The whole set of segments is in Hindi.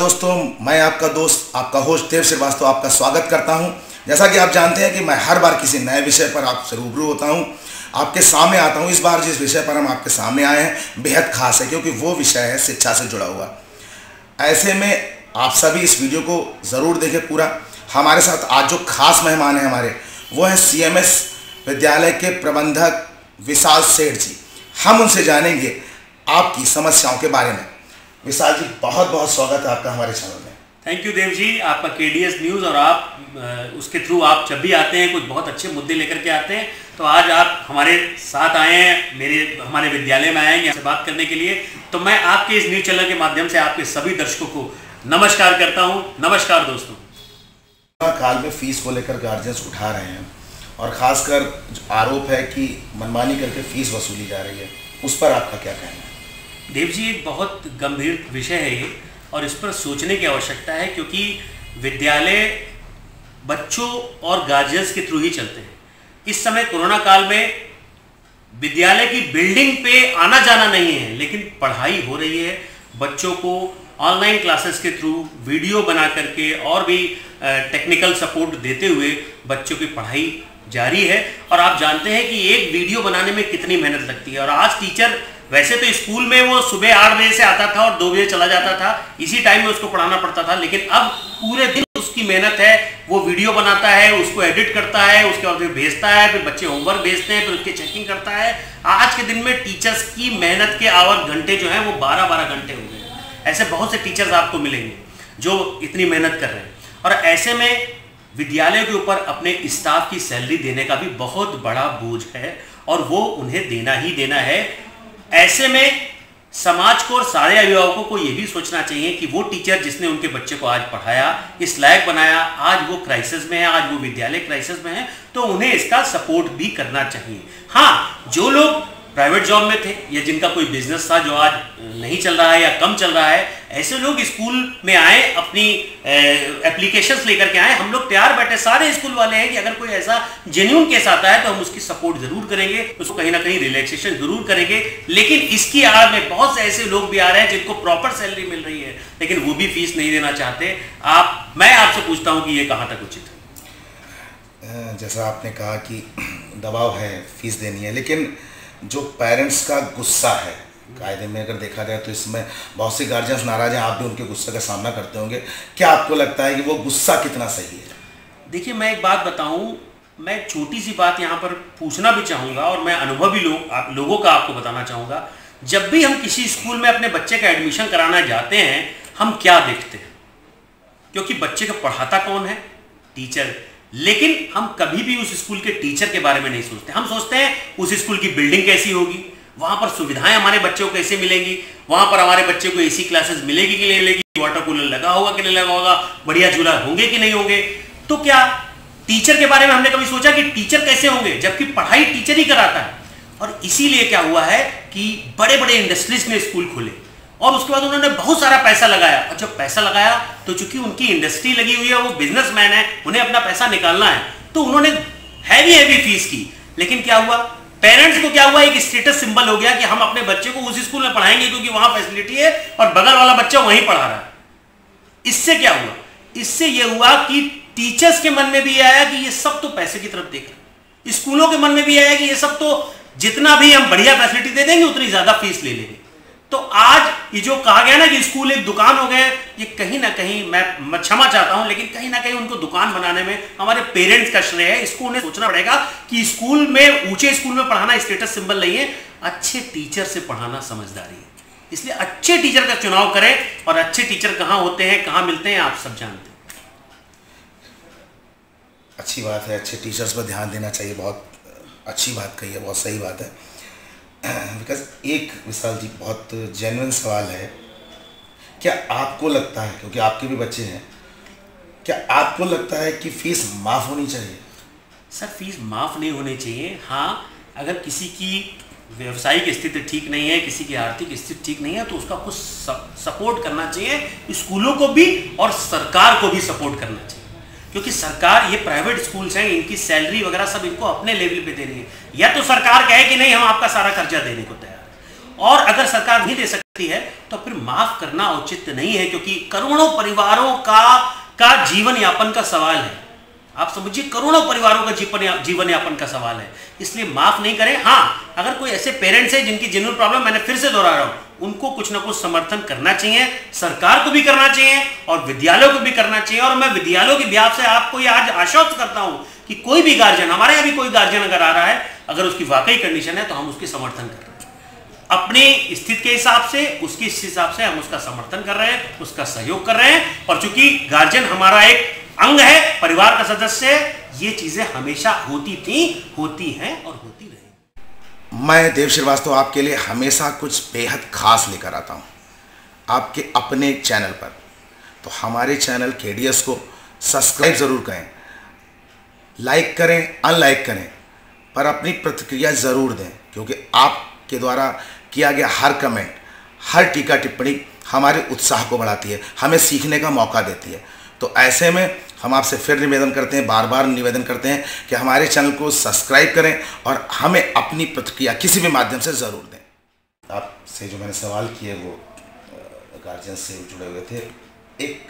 दोस्तों, मैं आपका दोस्त, आपका होस्ट देव श्रीवास्तव आपका स्वागत करता हूं। जैसा कि आप जानते हैं कि मैं हर बार किसी नए विषय पर आपसे रूबरू होता हूं, आपके सामने आता हूं। इस बार जिस विषय पर हम आपके सामने आए हैं बेहद खास है, क्योंकि वो विषय है शिक्षा से जुड़ा हुआ। ऐसे में आप सभी इस वीडियो को ज़रूर देखें पूरा। हमारे साथ आज जो खास मेहमान हैं हमारे, वो हैं CMS विद्यालय के प्रबंधक विशाल सेठ जी। हम उनसे जानेंगे आपकी समस्याओं के बारे में। विशाल जी, बहुत बहुत स्वागत है आपका हमारे चैनल में। थैंक यू देव जी, आपका KDS न्यूज़ और आप उसके थ्रू आप जब भी आते हैं कुछ बहुत अच्छे मुद्दे लेकर के आते हैं। तो आज आप हमारे साथ आए हैं, हमारे विद्यालय में आए हैं आपसे बात करने के लिए। तो मैं आपके इस न्यूज़ चैनल के माध्यम से आपके सभी दर्शकों को नमस्कार करता हूँ। नमस्कार दोस्तों। कोरोना काल में फीस को लेकर गार्जियंस उठा रहे हैं और ख़ासकर जो आरोप है कि मनमानी करके फीस वसूली जा रही है, उस पर आपका क्या कहना है? देव जी, एक बहुत गंभीर विषय है ये और इस पर सोचने की आवश्यकता है, क्योंकि विद्यालय बच्चों और गार्जियंस के थ्रू ही चलते हैं। इस समय कोरोना काल में विद्यालय की बिल्डिंग पे आना जाना नहीं है, लेकिन पढ़ाई हो रही है। बच्चों को ऑनलाइन क्लासेस के थ्रू वीडियो बना करके और भी टेक्निकल सपोर्ट देते हुए बच्चों की पढ़ाई जारी है। और आप जानते हैं कि एक वीडियो बनाने में कितनी मेहनत लगती है। और आज टीचर, वैसे तो स्कूल में वो सुबह 8 बजे से आता था और 2 बजे चला जाता था, इसी टाइम में उसको पढ़ाना पड़ता था, लेकिन अब पूरे दिन उसकी मेहनत है। वो वीडियो बनाता है, उसको एडिट करता है, उसके बाद फिर भेजता है, फिर बच्चे होमवर्क भेजते हैं, फिर उसकी चेकिंग करता है। आज के दिन में टीचर्स की मेहनत के आवर घंटे जो है वो 12-12 घंटे हो गए। ऐसे बहुत से टीचर्स आपको मिलेंगे जो इतनी मेहनत कर रहे हैं। और ऐसे में विद्यालय के ऊपर अपने स्टाफ की सैलरी देने का भी बहुत बड़ा बोझ है और वो उन्हें देना ही देना है। ऐसे में समाज को और सारे अभिभावकों को यह भी सोचना चाहिए कि वो टीचर जिसने उनके बच्चे को आज पढ़ाया, इस लायक बनाया, आज वो क्राइसिस में है, आज वो विद्यालय क्राइसिस में है, तो उन्हें इसका सपोर्ट भी करना चाहिए। हाँ, जो लोग प्राइवेट जॉब में थे या जिनका कोई बिजनेस था जो आज नहीं चल रहा है या कम चल रहा है, ऐसे लोग स्कूल में आए, अपनी एप्लीकेशंस लेकर के आए। हम लोग तैयार बैठे, सारे स्कूल वाले हैं कि अगर कोई ऐसा जेन्युइन केस आता है तो हम उसकी सपोर्ट जरूर करेंगे, उसको कहीं ना कहीं रिलैक्सेशन जरूर करेंगे। लेकिन इसकी आड़ में बहुत से ऐसे लोग भी आ रहे हैं जिनको प्रॉपर सैलरी मिल रही है, लेकिन वो भी फीस नहीं देना चाहते। मैं आपसे पूछता हूँ कि ये कहाँ तक उचित है? जैसा आपने कहा कि दबाव है, फीस देनी है, लेकिन जो पेरेंट्स का गुस्सा है, कायदे में अगर देखा जाए तो इसमें बहुत से गार्जियंस नाराज हैं। आप भी उनके गुस्से का सामना करते होंगे। क्या आपको लगता है कि वो गुस्सा कितना सही है? देखिए, मैं एक बात बताऊं, मैं छोटी सी बात यहाँ पर पूछना भी चाहूँगा और मैं अनुभवी लोगों का आपको बताना चाहूँगा। जब भी हम किसी स्कूल में अपने बच्चे का एडमिशन कराना जाते हैं, हम क्या देखते हैं? क्योंकि बच्चे को पढ़ाता कौन है? टीचर। लेकिन हम कभी भी उस स्कूल के टीचर के बारे में नहीं सोचते। हम सोचते हैं उस स्कूल की बिल्डिंग कैसी होगी, वहाँ पर सुविधाएं हमारे बच्चों को कैसे मिलेंगी, वहाँ पर हमारे बच्चे को AC क्लासेस मिलेगी कि नहीं मिलेगी, वाटर कूलर लगा होगा कि नहीं लगा होगा, बढ़िया झूला होंगे कि नहीं होंगे। तो क्या टीचर के बारे में हमने कभी सोचा कि टीचर कैसे होंगे, जबकि पढ़ाई टीचर ही कराता है। और इसीलिए क्या हुआ है कि बड़े बड़े इंडस्ट्रीज ने स्कूल खोले और उसके बाद उन्होंने बहुत सारा पैसा लगाया। और जब पैसा लगाया तो चूंकि उनकी इंडस्ट्री लगी हुई है, वो बिजनेसमैन है, उन्हें अपना पैसा निकालना है, तो उन्होंने हैवी फीस की। लेकिन क्या हुआ, पेरेंट्स को क्या हुआ, एक स्टेटस सिंबल हो गया कि हम अपने बच्चे को उस स्कूल में पढ़ाएंगे क्योंकि वहां फैसिलिटी है और बगल वाला बच्चा वहीं पढ़ा रहा है। इससे क्या हुआ, इससे यह हुआ कि टीचर्स के मन में भी आया कि ये सब तो पैसे की तरफ देख रहे हैं, स्कूलों के मन में भी आया कि ये सब तो जितना भी हम बढ़िया फैसिलिटी दे देंगे उतनी ज्यादा फीस ले लेंगे। तो आज ये जो कहा गया ना कि स्कूल एक दुकान हो गए, ये कहीं ना कहीं, मैं क्षमा चाहता हूं, लेकिन कहीं ना कहीं उनको दुकान बनाने में हमारे पेरेंट्स का श्रेय है। इसको उन्हें सोचना पड़ेगा कि स्कूल में, ऊंचे स्कूल में पढ़ाना स्टेटस सिंबल नहीं है, अच्छे टीचर से पढ़ाना समझदारी है। इसलिए अच्छे टीचर का चुनाव करें। और अच्छे टीचर कहाँ होते हैं, कहाँ मिलते हैं, आप सब जानते हैं। अच्छी बात है, अच्छे टीचर्स पर ध्यान देना चाहिए। बहुत अच्छी बात कही है, बहुत सही बात है। बिकॉज एक विशाल जी, बहुत जेन्युइन सवाल है, क्या आपको लगता है, क्योंकि आपके भी बच्चे हैं, क्या आपको लगता है कि फीस माफ़ होनी चाहिए? सर, फीस माफ़ नहीं होनी चाहिए। हाँ, अगर किसी की व्यवसायिक स्थिति ठीक नहीं है, किसी की आर्थिक स्थिति ठीक नहीं है, तो उसका कुछ सपोर्ट करना चाहिए। स्कूलों को भी और सरकार को भी सपोर्ट करना चाहिए, क्योंकि सरकार, ये प्राइवेट स्कूल्स हैं, इनकी सैलरी वगैरह सब इनको अपने लेवल पे देनी है। या तो सरकार कहे कि नहीं, हम आपका सारा खर्चा देने को तैयार है, और अगर सरकार नहीं दे सकती है तो फिर माफ करना औचित्य नहीं है, क्योंकि करोड़ों परिवारों का जीवन यापन का सवाल है। आप समझिए, करोड़ों परिवारों का जीवन यापन का सवाल है, इसलिए माफ नहीं करें। हाँ, अगर कोई ऐसे पेरेंट्स हैं जिनकी जेन्युइन प्रॉब्लम, मैंने फिर से दोहरा रहा हूं, उनको कुछ ना कुछ समर्थन करना चाहिए, सरकार को भी करना चाहिए और विद्यालयों को भी करना चाहिए। और मैं विद्यालयों के बिहाफ से आपको ये आज आश्वस्त करता हूं कि कोई भी गार्जियन, हमारे यहाँ भी कोई गार्जियन अगर आ रहा है, अगर उसकी वाकई कंडीशन है तो हम उसकी समर्थन कर रहे हैं, अपनी स्थिति के हिसाब से, उसकी हिसाब से हम उसका समर्थन कर रहे हैं, उसका सहयोग कर रहे हैं। और चूंकि गार्जियन हमारा एक अंग है, परिवार का सदस्य है, ये चीजें हमेशा होती थी, होती हैं और होती रहेंगी। मैं देव श्रीवास्तव आपके लिए हमेशा कुछ बेहद खास लेकर आता हूँ आपके अपने चैनल पर। तो हमारे चैनल KDS को सब्सक्राइब ज़रूर करें, लाइक करें, अनलाइक करें, पर अपनी प्रतिक्रिया ज़रूर दें, क्योंकि आपके द्वारा किया गया हर कमेंट, हर टीका टिप्पणी हमारे उत्साह को बढ़ाती है, हमें सीखने का मौका देती है। तो ऐसे में हम आपसे फिर निवेदन करते हैं, बार बार निवेदन करते हैं कि हमारे चैनल को सब्सक्राइब करें और हमें अपनी प्रतिक्रिया किसी भी माध्यम से ज़रूर दें। आपसे जो मैंने सवाल किए वो गार्जियन से जुड़े हुए थे। एक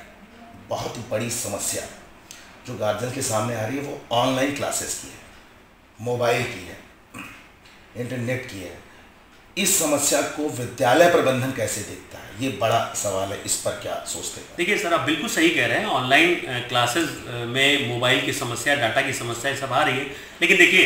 बहुत बड़ी समस्या जो गार्जियन के सामने आ रही है वो ऑनलाइन क्लासेस की है, मोबाइल की है, इंटरनेट की है। इस समस्या को विद्यालय प्रबंधन कैसे देखता है, ये बड़ा सवाल है, इस पर क्या सोचते हैं? देखिए सर, आप बिल्कुल सही कह रहे हैं, ऑनलाइन क्लासेस में मोबाइल की समस्या, डाटा की समस्या सब आ रही है। लेकिन देखिए,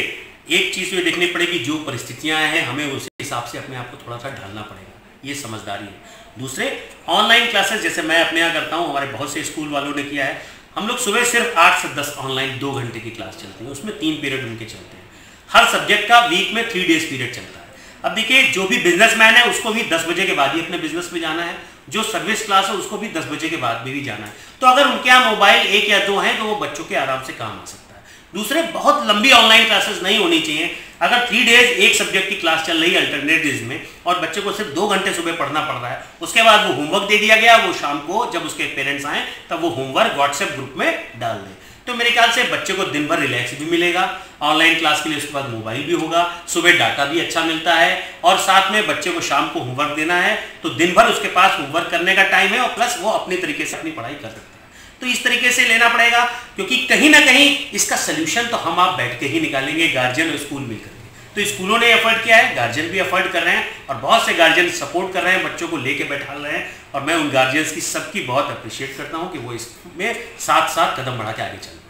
एक चीज़ ये देखनी पड़ेगी, जो परिस्थितियां हैं हमें उसी हिसाब से अपने आप को थोड़ा सा ढालना पड़ेगा, ये समझदारी है। दूसरे, ऑनलाइन क्लासेस जैसे मैं अपने यहाँ करता हूँ, हमारे बहुत से स्कूल वालों ने किया है, हम लोग सुबह सिर्फ 8 से 10 ऑनलाइन 2 घंटे की क्लास चलती है, उसमें 3 पीरियड उनके चलते हैं, हर सब्जेक्ट का वीक में 3 डेज पीरियड चलता है। अब देखिए, जो भी बिजनेसमैन है उसको भी 10 बजे के बाद ही अपने बिजनेस में जाना है, जो सर्विस क्लास है उसको भी 10 बजे के बाद भी जाना है। तो अगर उनके यहाँ मोबाइल 1 या 2 हैं तो वो बच्चों के आराम से काम आ सकता है। दूसरे, बहुत लंबी ऑनलाइन क्लासेस नहीं होनी चाहिए। अगर 3 डेज एक सब्जेक्ट की क्लास चल रही है अल्टरनेटिव्स में और बच्चे को सिर्फ 2 घंटे सुबह पढ़ना पड़ रहा है, उसके बाद वो होमवर्क दे दिया गया, वो शाम को जब उसके पेरेंट्स आए तब वो होमवर्क व्हाट्सएप ग्रुप में डाल दें, तो मेरे ख्याल से बच्चे को दिन भर रिलैक्स भी मिलेगा ऑनलाइन क्लास के लिए। उसके बाद मोबाइल भी होगा, सुबह डाटा भी अच्छा मिलता है और साथ में बच्चे को शाम को होमवर्क देना है, तो दिन भर उसके पास होमवर्क करने का टाइम है और प्लस वो अपने तरीके से अपनी पढ़ाई कर सकता है। तो इस तरीके से लेना पड़ेगा, क्योंकि कहीं ना कहीं इसका सोल्यूशन तो हम आप बैठ के ही निकालेंगे, गार्जियन और स्कूल मिलकर। तो स्कूलों ने एफर्ट किया है, गार्जियन भी एफर्ट कर रहे हैं और बहुत से गार्जियन सपोर्ट कर रहे हैं, बच्चों को लेके बैठा रहे हैं, और मैं उन गार्जियंस की सबकी बहुत अप्रिशिएट करता हूं कि वो इसमें साथ साथ कदम बढ़ा के आगे चल रहे हैं।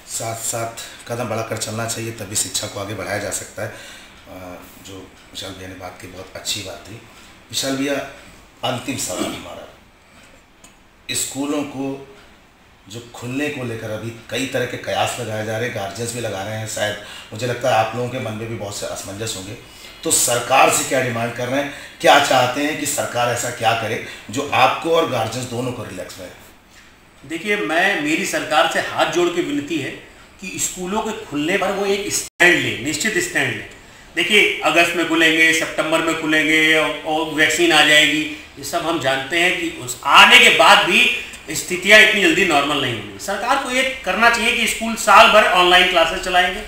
साथ साथ कदम बढ़ाकर चलना चाहिए, तभी शिक्षा को आगे बढ़ाया जा सकता है। जो विशाल भैया ने बात की, बहुत अच्छी बात थी। विशाल भैया, अंतिम सवाल हमारा, स्कूलों को जो खुलने को लेकर अभी कई तरह के कयास लगाए जा रहे हैं, गार्जियंस भी लगा रहे हैं, शायद मुझे लगता है आप लोगों के मन में भी बहुत से असमंजस होंगे, तो सरकार से क्या डिमांड कर रहे हैं, क्या चाहते हैं कि सरकार ऐसा क्या करे जो आपको और गार्जियंस दोनों को रिलैक्स में? देखिए, मेरी सरकार से हाथ जोड़ के विनती है कि स्कूलों के खुलने पर वो एक स्टैंड ले, निश्चित स्टैंड ले। देखिए, अगस्त में खुलेंगे, सितंबर में खुलेंगे और वैक्सीन आ जाएगी, ये सब हम जानते हैं कि उस आने के बाद भी स्थितियां इतनी जल्दी नॉर्मल नहीं होंगी। सरकार को ये करना चाहिए कि स्कूल साल भर ऑनलाइन क्लासेस चलाएंगे,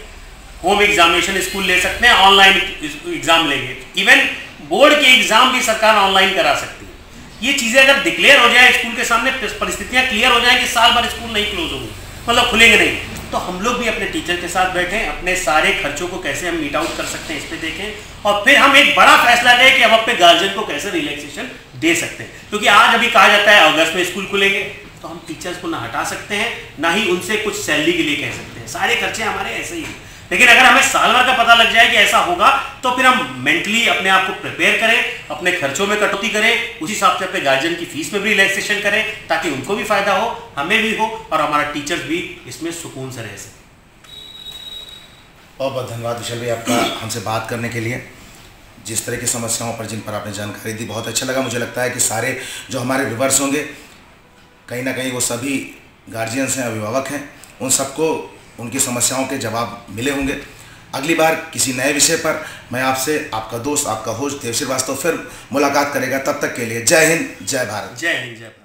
होम एग्जामिनेशन स्कूल ले सकते हैं, ऑनलाइन एग्जाम लेंगे, इवन बोर्ड के एग्जाम भी सरकार ऑनलाइन करा सकती है। ये चीज़ें अगर डिक्लेयर हो जाए, स्कूल के सामने परिस्थितियां क्लियर हो जाए कि साल भर स्कूल नहीं क्लोज होंगे, मतलब खुलेंगे नहीं, तो हम लोग भी अपने टीचर के साथ बैठें, अपने सारे खर्चों को कैसे हम मीट आउट कर सकते हैं इस पर देखें, और फिर हम एक बड़ा फैसला लें कि हम अपने गार्जियन को कैसे रिलैक्सेशन दे सकते हैं। क्योंकि आज अभी कहा जाता है अगस्त में स्कूल खुलेंगे, तो हम टीचर्स को ना हटा सकते हैं, ना ही उनसे कुछ सैलरी के लिए कह सकते हैं, सारे खर्चे हमारे ऐसे ही हैं। लेकिन अगर हमें साल भर का पता लग जाए कि ऐसा होगा, तो फिर हम मेंटली अपने आप को प्रिपेयर करें, अपने खर्चों में कटौती करें, उसी हिसाब से अपने गार्जियन की फीस में भी रिलैक्सेशन करें, ताकि उनको भी फायदा हो, हमें भी हो, और हमारा टीचर्स भी इसमें सुकून से रह सके। बहुत बहुत धन्यवाद विशाल भाई आपका हमसे बात करने के लिए, जिस तरह की समस्याओं पर जिन पर आपने जानकारी दी, बहुत अच्छा लगा। मुझे लगता है कि सारे जो हमारे व्यूअर्स होंगे, कहीं ना कहीं वो सभी गार्जियंस हैं, अभिभावक हैं, उन सबको उनकी समस्याओं के जवाब मिले होंगे। अगली बार किसी नए विषय पर मैं आपसे, आपका दोस्त, आपका होस्ट देव श्रीवास्तव फिर मुलाकात करेगा। तब तक के लिए जय हिंद, जय भारत। जय हिंद, जय भारत।